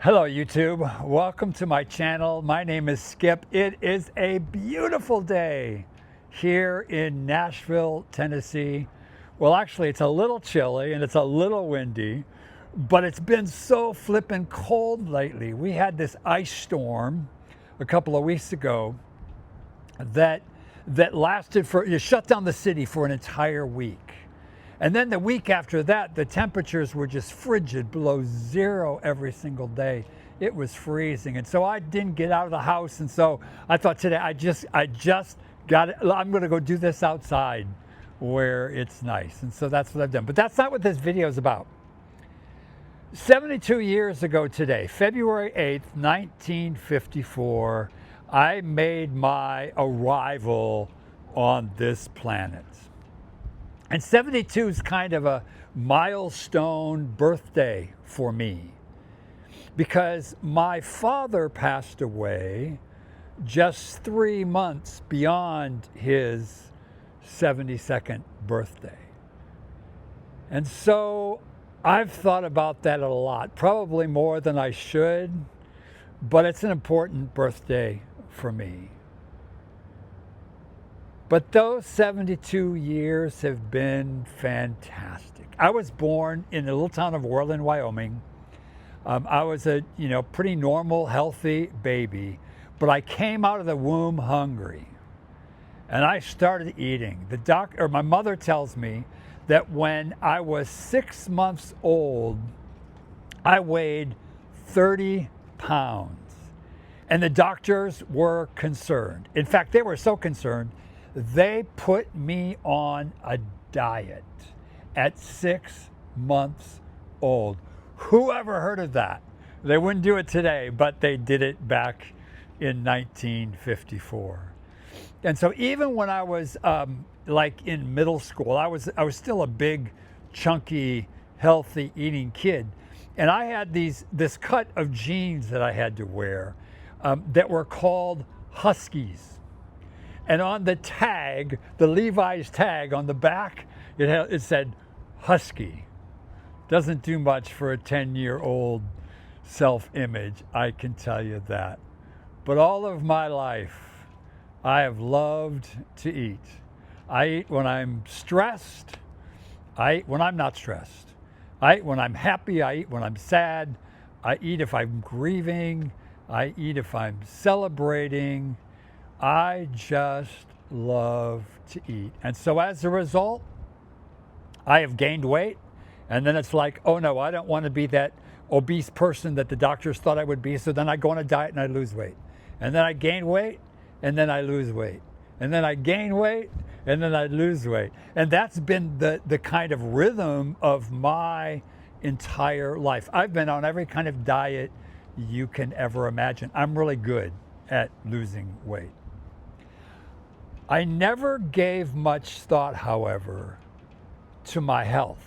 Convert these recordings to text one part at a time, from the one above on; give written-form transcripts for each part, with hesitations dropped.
Hello YouTube, welcome to my channel. My name is Skip. It is a beautiful day here in Nashville, Tennessee. Well, actually it's a little chilly and it's a little windy, but it's been so flippin' cold lately. We had this ice storm a couple of weeks ago that lasted for, it shut down the city for an entire week. And then the week after that, the temperatures were just frigid, below zero every single day. It was freezing. And so I didn't get out of the house. And so I thought today, I just got it. I'm going to go do this outside where it's nice. And so that's what I've done. But that's not what this video is about. 72 years ago today, February 8th, 1954, I made my arrival on this planet. And 72 is kind of a milestone birthday for me because my father passed away just 3 months beyond his 72nd birthday. And so I've thought about that a lot, probably more than I should, but it's an important birthday for me. But those 72 years have been fantastic. I was born in the little town of Worland, Wyoming. I was a pretty normal, healthy baby, but I came out of the womb hungry, and I started eating. My mother tells me that when I was 6 months old, I weighed 30 pounds, and the doctors were concerned. In fact, they were so concerned they put me on a diet at 6 months old. Who ever heard of that? They wouldn't do it today, but they did it back in 1954. And so even when I was like in middle school, I was still a big, chunky, healthy eating kid. And I had this cut of jeans that I had to wear that were called Huskies. And on the tag, the Levi's tag on the back, it said Husky. Doesn't do much for a 10-year-old self-image, I can tell you that. But all of my life, I have loved to eat. I eat when I'm stressed. I eat when I'm not stressed. I eat when I'm happy. I eat when I'm sad. I eat if I'm grieving. I eat if I'm celebrating. I just love to eat. And so as a result, I have gained weight. And then it's like, oh no, I don't want to be that obese person that the doctors thought I would be. So then I go on a diet and I lose weight. And then I gain weight and then I lose weight. And then I gain weight and then I lose weight. And that's been the kind of rhythm of my entire life. I've been on every kind of diet you can ever imagine. I'm really good at losing weight. I never gave much thought, however, to my health.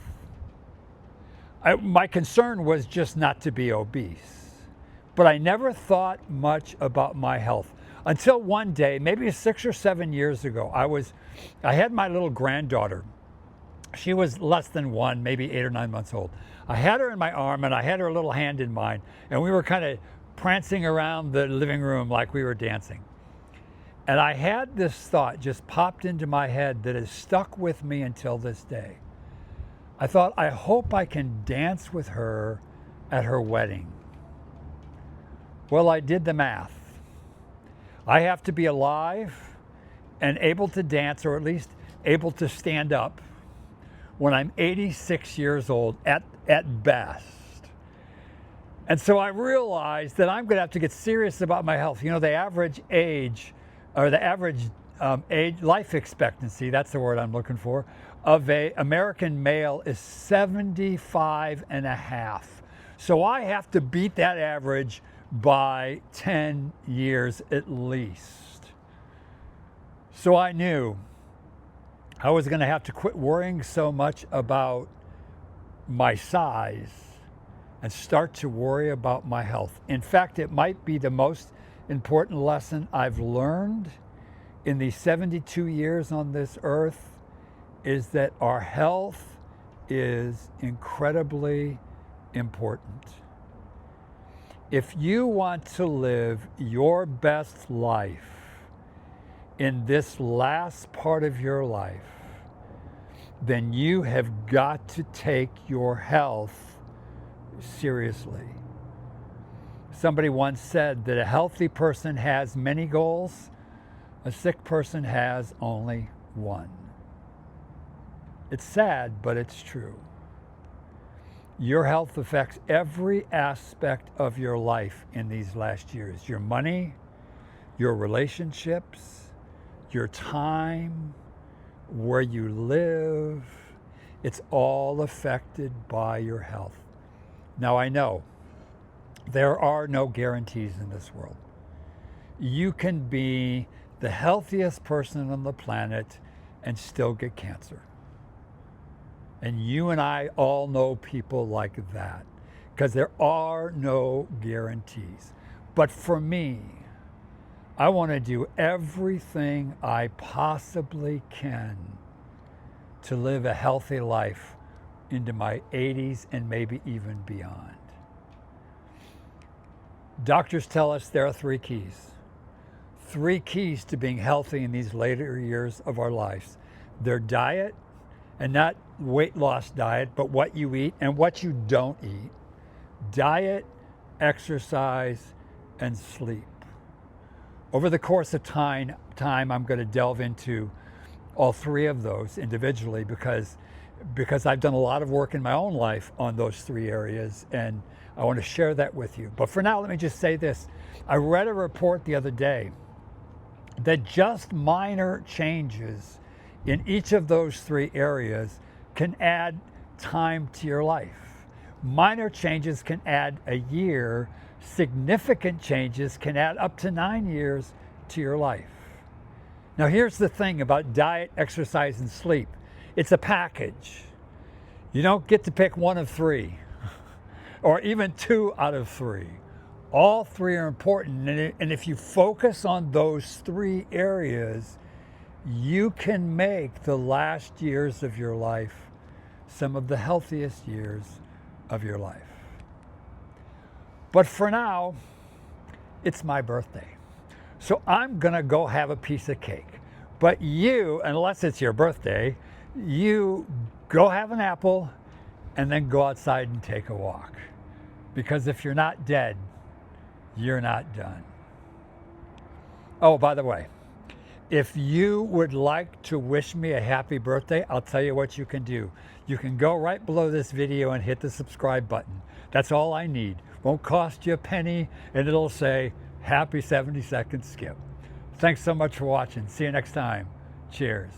My concern was just not to be obese, but I never thought much about my health until one day, maybe 6 or 7 years ago, I had my little granddaughter. She was less than one, maybe 8 or 9 months old. I had her in my arm and I had her little hand in mine, and we were kind of prancing around the living room like we were dancing. And I had this thought just popped into my head that has stuck with me until this day. I thought, I hope I can dance with her at her wedding. Well, I did the math. I have to be alive and able to dance, or at least able to stand up, when I'm 86 years old at best. And so I realized that I'm going to have to get serious about my health. You know, the average age, or the average life expectancy, that's the word I'm looking for, of an American male is 75 and a half. So I have to beat that average by 10 years at least. So I knew I was going to have to quit worrying so much about my size and start to worry about my health. In fact, it might be the most important lesson I've learned in these 72 years on this earth, is that our health is incredibly important. If you want to live your best life in this last part of your life, then you have got to take your health seriously. Somebody once said that a healthy person has many goals, a sick person has only one. It's sad, but it's true. Your health affects every aspect of your life in these last years. Your money, your relationships, your time, where you live. It's all affected by your health. Now, I know there are no guarantees in this world. You can be the healthiest person on the planet and still get cancer. And you and I all know people like that, because there are no guarantees. But for me, I want to do everything I possibly can to live a healthy life into my 80s and maybe even beyond. Doctors tell us there are 3 keys. 3 keys to being healthy in these later years of our lives. They're diet, and not weight loss diet, but what you eat and what you don't eat. Diet, exercise, and sleep. Over the course of time, I'm going to delve into all 3 of those individually because I've done a lot of work in my own life on those 3 areas, and I want to share that with you. But for now, let me just say this. I read a report the other day that just minor changes in each of those 3 areas can add time to your life. Minor changes can add a year. Significant changes can add up to 9 years to your life. Now, here's the thing about diet, exercise, and sleep. It's a package. You don't get to pick one of 3 or even 2 out of 3. All 3 are important. And if you focus on those 3 areas, you can make the last years of your life some of the healthiest years of your life. But for now, it's my birthday. So I'm gonna go have a piece of cake. But you, unless it's your birthday, you go have an apple and then go outside and take a walk. Because if you're not dead, you're not done. Oh, by the way, if you would like to wish me a happy birthday, I'll tell you what you can do. You can go right below this video and hit the subscribe button. That's all I need. Won't cost you a penny, and it'll say, Happy 72nd Skip. Thanks so much for watching. See you next time. Cheers.